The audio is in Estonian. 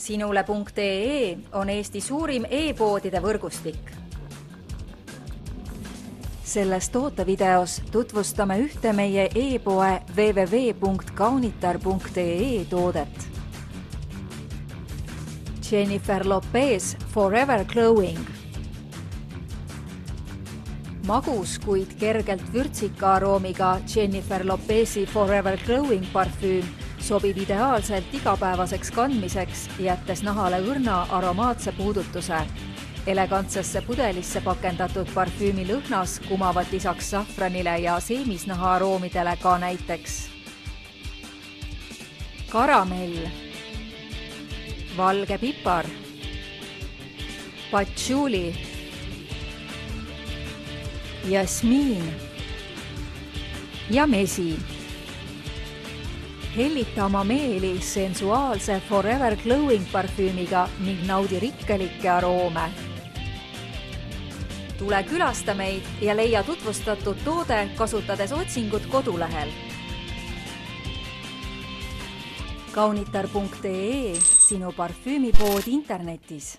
Sinule.ee on Eesti suurim e-poodide võrgustik. Selles tootevideos tutvustame ühte meie e-poe www.kaunitar.ee toodet. Jennifer Lopez Forever Glowing. Magus, kuid kergelt vürtsika aroomiga Jennifer Lopezi Forever Glowing parfüüm sobib ideaalselt igapäevaseks kandmiseks, jättes nahale õrna aromaatse puudutuse. Elegantsesse pudelisse pakendatud parfüümi lõhnas kumavad lisaks safranile ja seemisnaha aroomidele ka näiteks karamell, valge pipar, patšuuli, jasmiin ja mesi. Hellita oma meeli sensuaalse Forever Glowing parfüümiga ning naudi rikkalikke aroome. Tule külasta meid ja leia tutvustatud toode kasutades otsingut kodulehel. Kaunitar.ee, sinu parfüümipood internetis.